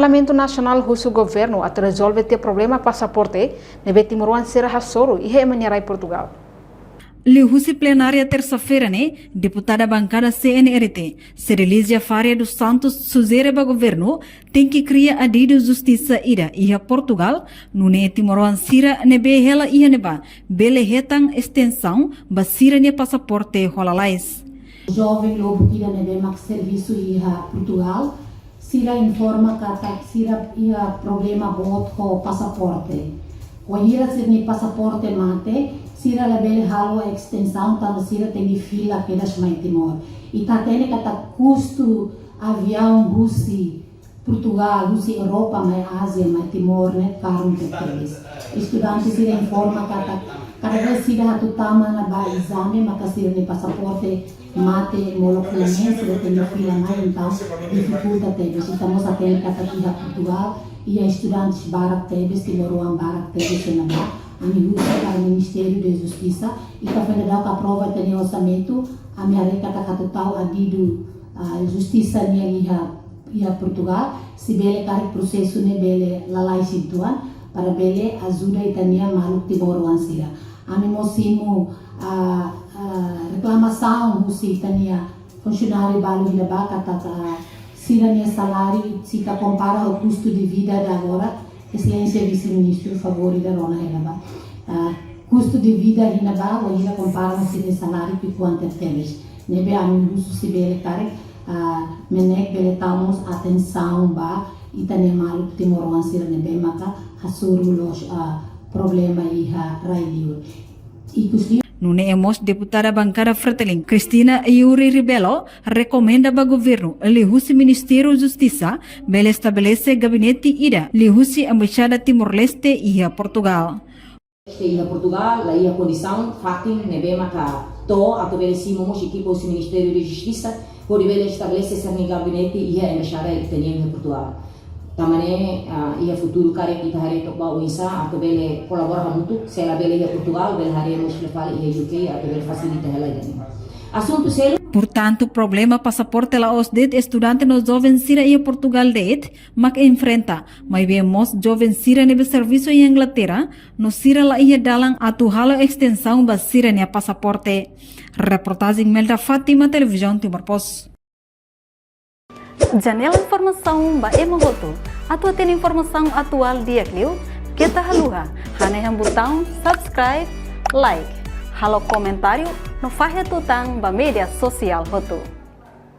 Parlamento Nacional Russo Governo a resolver o problema passaporte nebe Timoruan Sira Hassoro e Remanharai Portugal. Lihusi plenária terça-feira, deputada bancada CNRT, Cerelísia Faria dos Santos, sugere ao governo tem que criar a de justiça ira e a Portugal, no Timoruan Sira nebe hela e neba, bele hetang extensão, basira ne passaporte rolalais. Jovem lobo ira nebe mak serviço e a Portugal, Sira informa que Sira ia problema bot com passaporte. Quando se ne passaporte mate, Sira label halo a extensão, tanto Sira tem fila que das mais Timor. E tá tendo que tá custo avião Rússia, Portugal, Rússia, Europa, mais Ásia, mais Timor, né, caro deles. Estudantes Sira informa que cada vez Sira tu tama na ba exame, mas Sira ne passaporte mate molecularmente, Sira tem fila mais, então dificulta teles. Estamos a ter que aqui a Portugal e a estudantes barak teles, Timoruan barak teles na ba. A para o Ministério da Justiça e que a Federal aprova o orçamento, a minha reca está total a Justiça e a Portugal, se bele cari processo ne bele lalai situan, para bele ajuda e tania malu Timoruan Sira. A mimosimo a reclamação se tania funcionário balu hilaba kata Sira nia salário se ka compara o custo de vida de agora. Excelência Vice-Ministro, favor da Rona Helaba. Custo de vida Hinaba, ou ainda comparam-se de salário que quanto temos. Nebe a mim russo se bele care, menek bele tamos atenção ba, e tane malu Timoruan Sira nebe maka, hasuru los problema e raio. E custo Nunemos deputada bancada Fretilin, Cristina Yuri Ribelo, recomenda ao governo lihusi Ministério da Justiça bele estabelece gabinete ida lihusi embaixada Timor-Leste e a Portugal. E a Portugal, lá a condição, fatin nebema ka to a bele simos equipo do Ministério da Justiça por bele estabelece esse gabinete e a embaixada que tem em Portugal. Tamane ia futuro kare kita hari to ba uisa atau bele kolaborar muito se ela bele ia Portugal bele hari nos lefal ia UK atau bele facilita ela ini assunto sério. Portanto, problema passaporte la os det estudante nos jovem Sira e Portugal det mak enfrenta mas vemos jovem Sira nebe serviço em Inglaterra no Sira la ia dalang atu halo extensão ba Sira ne passaporte. Reportagem Melda Fátima, Televisão Timor-Post. Janela informação ba emogoto. Atua tem informação atual dia clio. Kita haluha. Haneham botão subscribe, like. Halo comentário no fahe tutang ba media sosial hotu.